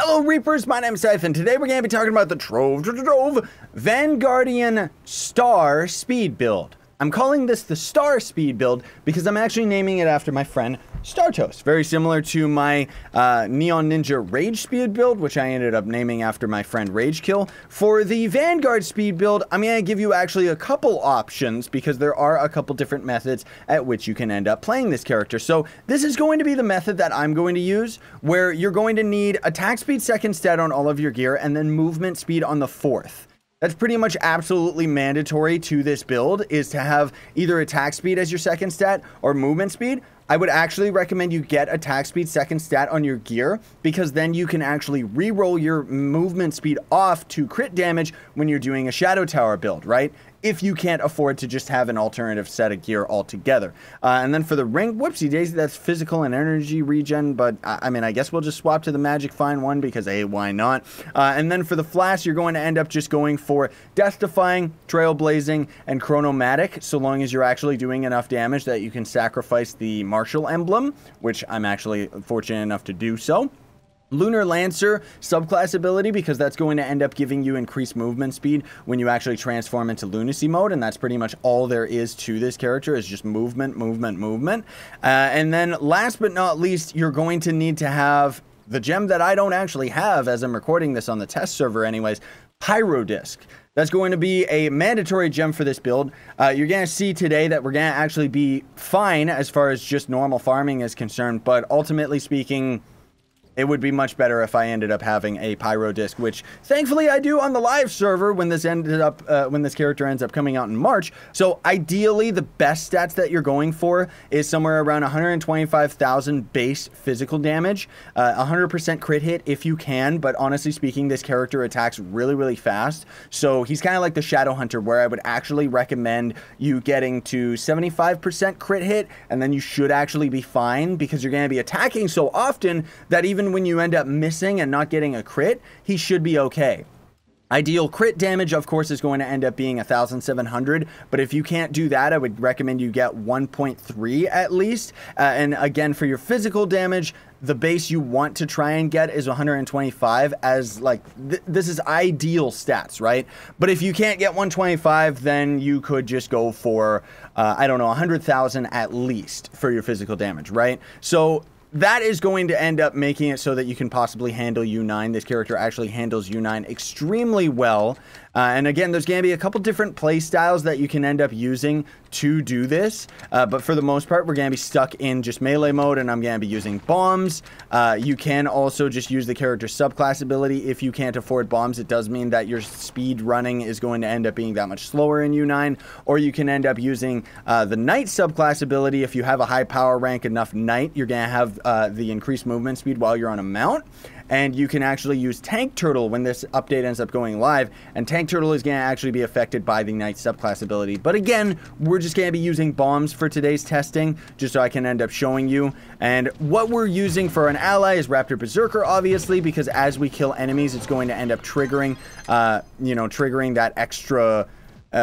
Hello Reapers, my name is Seth, and today we're going to be talking about the Trove Vanguardian Star Speed build. I'm calling this the Star Speed build because I'm actually naming it after my friend Startos. Very similar to my Neon Ninja Rage Speed build, which I ended up naming after my friend Ragekill. For the Vanguard Speed build, I'm going to give you actually a couple options because there are a couple different methods at which you can end up playing this character. So this is going to be the method that I'm going to use, where you're going to need attack speed second stat on all of your gear and then movement speed on the fourth. That's pretty much absolutely mandatory to this build, is to have either attack speed as your second stat or movement speed. I would actually recommend you get attack speed second stat on your gear, because then you can actually re-roll your movement speed off to crit damage when you're doing a Shadow Tower build, right? If you can't afford to just have an alternative set of gear altogether. And then for the rank, whoopsie daisy, that's physical and energy regen, but I mean, I guess we'll just swap to the Magic Fine one because hey, why not? And then for the flash, you're going to end up just going for Death Defying, Trailblazing, and Chronomatic, so long as you're actually doing enough damage that you can sacrifice the Martial Emblem, which I'm actually fortunate enough to do so. Lunar Lancer subclass ability, because that's going to end up giving you increased movement speed when you actually transform into lunacy mode, and that's pretty much all there is to this character, is just movement. And then last but not least, you're going to need to have the gem that I don't actually have as I'm recording this on the test server anyways, Pyro Disc. That's going to be a mandatory gem for this build. You're going to see today that we're going to actually be fine as far as just normal farming is concerned, but ultimately speaking, it would be much better if I ended up having a Pyro Disc, which thankfully I do on the live server when this character ends up coming out in March. So ideally, the best stats that you're going for is somewhere around 125,000 base physical damage, 100% crit hit if you can, but honestly speaking, this character attacks really, really fast. So he's kind of like the Shadow Hunter, where I would actually recommend you getting to 75% crit hit, and then you should actually be fine, because you're going to be attacking so often that even when you end up missing and not getting a crit, he should be okay. Ideal crit damage, of course, is going to end up being 1,700, but if you can't do that, I would recommend you get 1.3 at least. And again, for your physical damage, the base you want to try and get is 125, as like, this is ideal stats, right? But if you can't get 125, then you could just go for, I don't know, 100,000 at least for your physical damage, right? So that is going to end up making it so that you can possibly handle U9. This character actually handles U9 extremely well. And again, there's going to be a couple different play styles that you can end up using to do this. But for the most part, we're going to be stuck in just melee mode, and I'm going to be using bombs. You can also just use the character's subclass ability. If you can't afford bombs, it does mean that your speed running is going to end up being that much slower in U9. Or you can end up using the Knight subclass ability. If you have a high power rank enough Knight, you're going to have the increased movement speed while you're on a mount. And you can actually use Tank Turtle when this update ends up going live, and Tank Turtle is going to actually be affected by the Knight subclass ability. But again, we're just going to be using bombs for today's testing, just so I can end up showing you. And what we're using for an ally is Raptor Berserker, obviously, because as we kill enemies, it's going to end up triggering, triggering that extra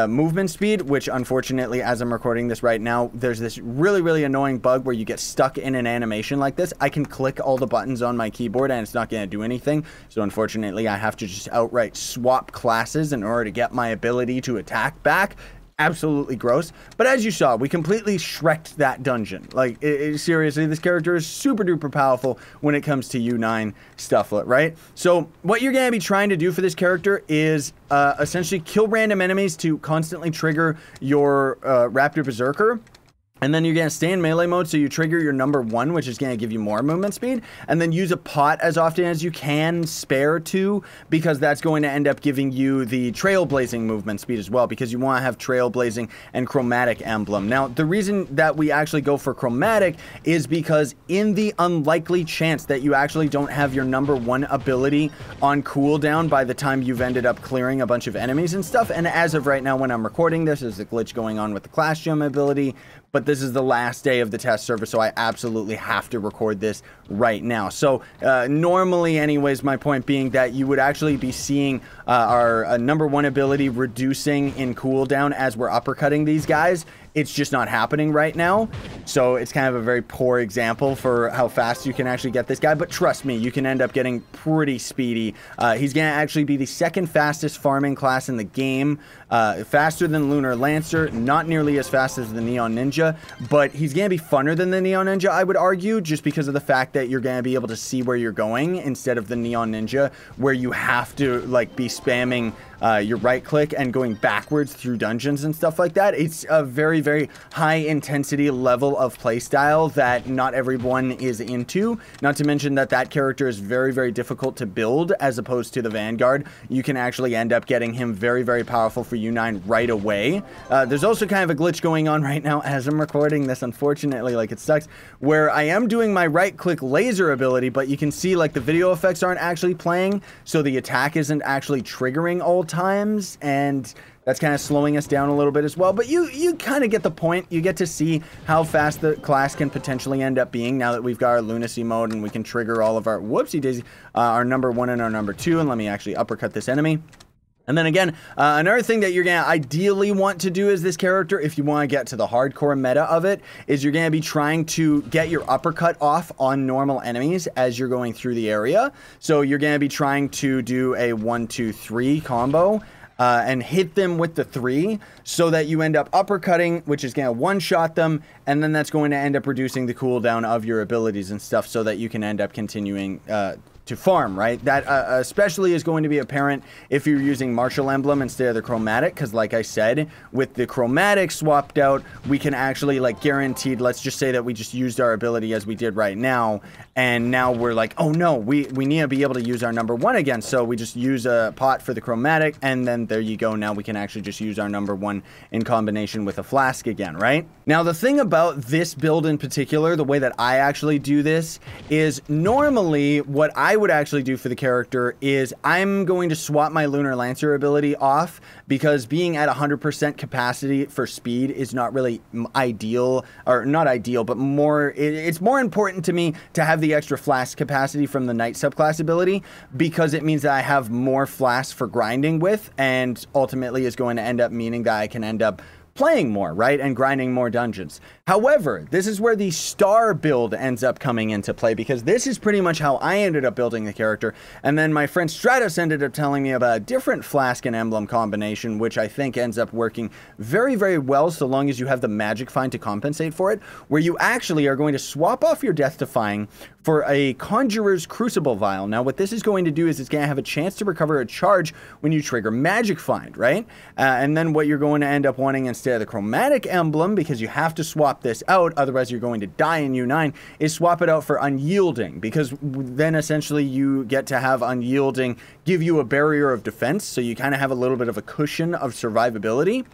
movement speed, which unfortunately, as I'm recording this right now, there's this really, really annoying bug where you get stuck in an animation like this. I can click all the buttons on my keyboard and it's not going to do anything. So unfortunately, I have to just outright swap classes in order to get my ability to attack back. Absolutely gross. But as you saw, we completely Shrek'd that dungeon. Like, seriously, this character is super duper powerful when it comes to U9 stuff, right? So what you're going to be trying to do for this character is essentially kill random enemies to constantly trigger your Raptor Berserker. And then you're going to stay in melee mode, so you trigger your number 1, which is going to give you more movement speed. And then use a pot as often as you can, spare 2, because that's going to end up giving you the Trailblazing movement speed as well, because you want to have Trailblazing and Chromatic Emblem. Now, the reason that we actually go for Chromatic is because in the unlikely chance that you actually don't have your number 1 ability on cooldown by the time you've ended up clearing a bunch of enemies and stuff, and as of right now when I'm recording this, there's a glitch going on with the Clash Gem ability, but this is the last day of the test server, so I absolutely have to record this right now. So normally anyways, my point being that you would actually be seeing our number 1 ability reducing in cooldown as we're uppercutting these guys It's just not happening right now. So it's kind of a very poor example for how fast you can actually get this guy. But trust me, you can end up getting pretty speedy. He's going to actually be the second fastest farming class in the game. Faster than Lunar Lancer, not nearly as fast as the Neon Ninja, but he's going to be funner than the Neon Ninja, I would argue, just because of the fact that you're going to be able to see where you're going instead of the Neon Ninja, where you have to like be spamming your right click and going backwards through dungeons and stuff like that. It's a very, very high intensity level of playstyle that not everyone is into. Not to mention that that character is very, very difficult to build as opposed to the Vanguard. You can actually end up getting him very, very powerful for U9 right away. There's also kind of a glitch going on right now as I'm recording this, unfortunately, like it sucks, where I am doing my right click laser ability, but you can see like the video effects aren't actually playing, so the attack isn't actually triggering all times, and that's kind of slowing us down a little bit as well. But you kind of get the point. You get to see how fast the class can potentially end up being now that we've got our lunacy mode and we can trigger all of our whoopsie daisy, our number 1 and our number 2. And let me actually uppercut this enemy. And then again, another thing that you're going to ideally want to do as this character, if you want to get to the hardcore meta of it, is you're going to be trying to get your uppercut off on normal enemies as you're going through the area. So you're going to be trying to do a 1-2-3 combo and hit them with the 3 so that you end up uppercutting, which is going to one-shot them, and then that's going to end up reducing the cooldown of your abilities and stuff so that you can end up continuing to farm, right? That especially is going to be apparent if you're using Martial Emblem instead of the Chromatic, because like I said, with the Chromatic swapped out, we can actually like guaranteed, let's just say that we just used our ability as we did right now, and now we're like, oh no, we need to be able to use our number 1 again, so we just use a pot for the Chromatic, and then there you go, now we can actually just use our number 1 in combination with a flask again, right? Now the thing about this build in particular, the way that I actually do this, is normally what I would actually do for the character is I'm going to swap my Lunar Lancer ability off, because being at 100% capacity for speed is not really ideal, or not ideal, but more, it's more important to me to have the extra flask capacity from the Knight subclass ability, because it means that I have more flasks for grinding with, and ultimately is going to end up meaning that I can end up playing more, right, and grinding more dungeons. However, this is where the star build ends up coming into play, because this is pretty much how I ended up building the character, and then my friend Stratos ended up telling me about a different flask and emblem combination, which I think ends up working very, very well so long as you have the magic find to compensate for it, where you actually are going to swap off your Death Defying for a Conjurer's Crucible Vial. Now, what this is going to do is it's going to have a chance to recover a charge when you trigger Magic Find, right? And then what you're going to end up wanting instead of the Chromatic Emblem, because you have to swap this out, otherwise you're going to die in U9, is swap it out for Unyielding, because then essentially you get to have Unyielding give you a barrier of defense, so you kind of have a little bit of a cushion of survivability.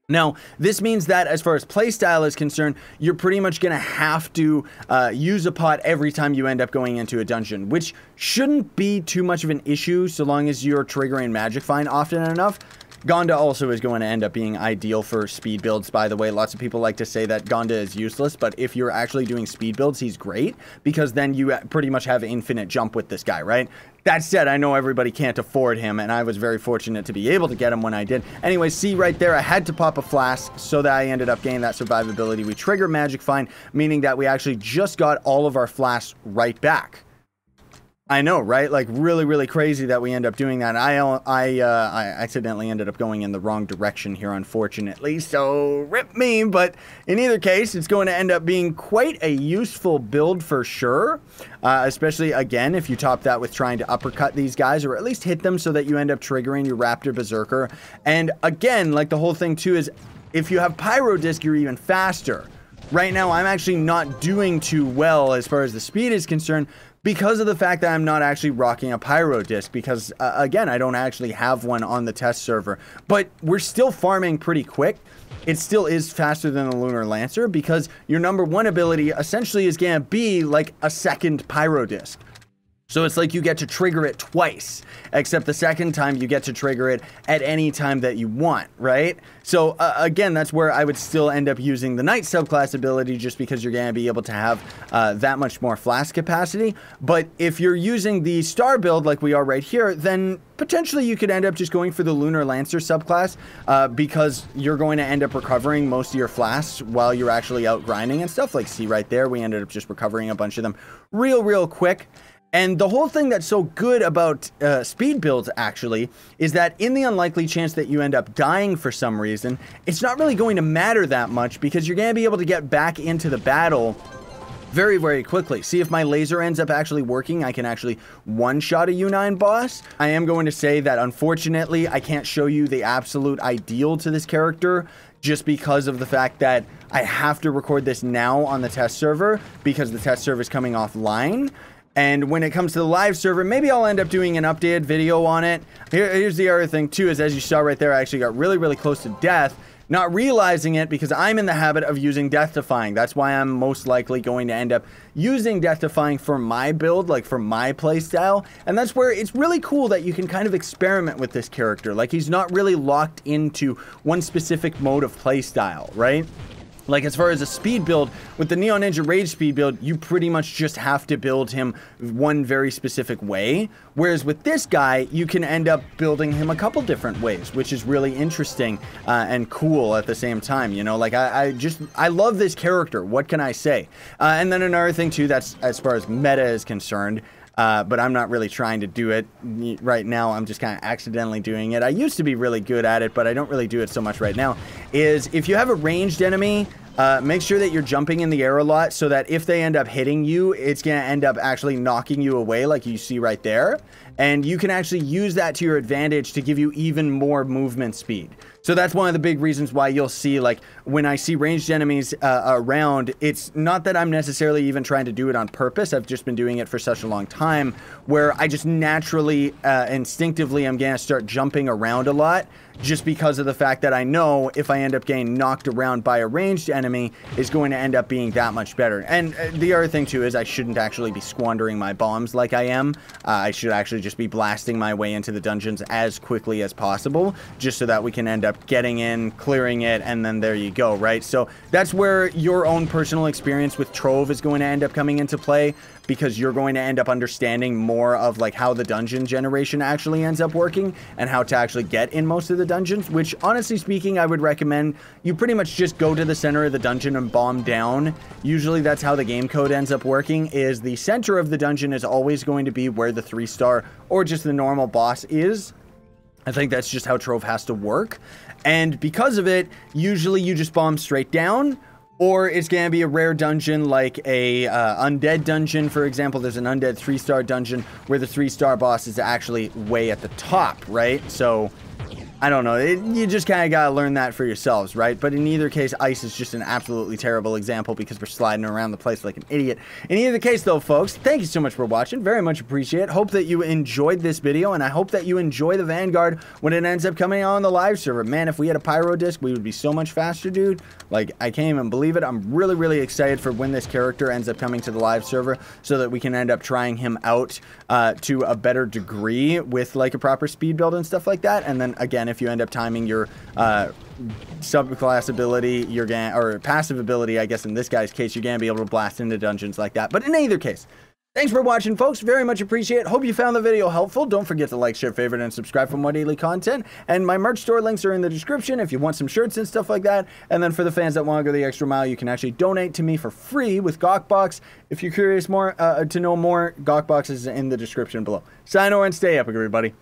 Now, this means that as far as playstyle is concerned, you're pretty much going to have to use a pot every time you end up going into a dungeon, which shouldn't be too much of an issue so long as you're triggering Magic Find often enough. Gonda also is going to end up being ideal for speed builds, by the way. Lots of people like to say that Gonda is useless, but if you're actually doing speed builds, he's great, because then you pretty much have infinite jump with this guy, right? That said, I know everybody can't afford him, and I was very fortunate to be able to get him when I did. Anyway, see right there, I had to pop a flask so that I ended up gaining that survivability. We trigger Magic Find, meaning that we actually just got all of our flasks right back. I know, right? Like, really, really crazy that we end up doing that. I accidentally ended up going in the wrong direction here, unfortunately, so rip me. But in either case, it's going to end up being quite a useful build for sure, especially, again, if you top that with trying to uppercut these guys, or at least hit them so that you end up triggering your Raptor Berserker. And again, like, the whole thing, too, is if you have Pyro Disc, you're even faster. Right now, I'm actually not doing too well as far as the speed is concerned, because of the fact that I'm not actually rocking a Pyro Disc, because, again, I don't actually have one on the test server. But we're still farming pretty quick. It still is faster than the Lunar Lancer, because your number 1 ability essentially is going to be like a second Pyro Disc. So it's like you get to trigger it twice, except the second time you get to trigger it at any time that you want, right? So again, that's where I would still end up using the Knight subclass ability, just because you're going to be able to have that much more flask capacity. But if you're using the Star build like we are right here, then potentially you could end up just going for the Lunar Lancer subclass, because you're going to end up recovering most of your flasks while you're actually out grinding and stuff. Like, see right there, we ended up just recovering a bunch of them real quick. And the whole thing that's so good about speed builds, actually, is that in the unlikely chance that you end up dying for some reason, it's not really going to matter that much, because you're going to be able to get back into the battle very quickly. See, if my laser ends up actually working, I can actually one-shot a U9 boss. I am going to say that, unfortunately, I can't show you the absolute ideal to this character, just because of the fact that I have to record this now on the test server, because the test server is coming offline. And when it comes to the live server, maybe I'll end up doing an updated video on it. Here's the other thing too, is as you saw right there, I actually got really close to death, not realizing it, because I'm in the habit of using Death Defying. That's why I'm most likely going to end up using Death Defying for my build, like for my playstyle. And that's where it's really cool that you can kind of experiment with this character. Like, he's not really locked into one specific mode of playstyle, right? Like, as far as a speed build, with the Neon Ninja Rage speed build, you pretty much just have to build him one very specific way. Whereas with this guy, you can end up building him a couple different ways, which is really interesting and cool at the same time. You know, like, I love this character. What can I say? And then another thing too, that's as far as meta is concerned, but I'm not really trying to do it right now. I'm just kind of accidentally doing it. I used to be really good at it, but I don't really do it so much right now. Is if you have a ranged enemy, make sure that you're jumping in the air a lot, so that if they end up hitting you, it's going to end up actually knocking you away, like you see right there. And you can actually use that to your advantage to give you even more movement speed. So that's one of the big reasons why you'll see, like, when I see ranged enemies around, it's not that I'm necessarily even trying to do it on purpose. I've just been doing it for such a long time, where I just naturally, instinctively, I'm going to start jumping around a lot, just because of the fact that I know if I end up getting knocked around by a ranged enemy, is going to end up being that much better. And the other thing too is I shouldn't actually be squandering my bombs like I am. I should actually just be blasting my way into the dungeons as quickly as possible, just so that we can end up getting in, clearing it, and then there you go, right? So that's where your own personal experience with Trove is going to end up coming into play, because you're going to end up understanding more of, like, how the dungeon generation actually ends up working and how to actually get in most of the dungeons, which, honestly speaking, I would recommend you pretty much just go to the center of the dungeon and bomb down. Usually that's how the game code ends up working, is the center of the dungeon is always going to be where the 3-star or just the normal boss is. I think that's just how Trove has to work. And because of it, usually you just bomb straight down, or it's going to be a rare dungeon like a undead dungeon. For example, there's an undead 3-star dungeon where the 3-star boss is actually way at the top, right? So I don't know. You just kind of got to learn that for yourselves, right? But in either case, ice is just an absolutely terrible example, because we're sliding around the place like an idiot. In either case, though, folks, thank you so much for watching. Very much appreciate it. Hope that you enjoyed this video, and I hope that you enjoy the Vanguard when it ends up coming out on the live server. Man, if we had a pyro disc, we would be so much faster, dude. Like, I can't even believe it. I'm really excited for when this character ends up coming to the live server, so that we can end up trying him out to a better degree with, like, a proper speed build and stuff like that. And then, again, if you end up timing your subclass ability, or passive ability, I guess in this guy's case, you're gonna be able to blast into dungeons like that. But in either case, thanks for watching, folks. Very much appreciate it. Hope you found the video helpful. Don't forget to like, share, favorite, and subscribe for more daily content. And my merch store links are in the description if you want some shirts and stuff like that. And then for the fans that want to go the extra mile, you can actually donate to me for free with Gawkbox. If you're curious more to know more, Gawkbox is in the description below. Sign over and stay epic, everybody.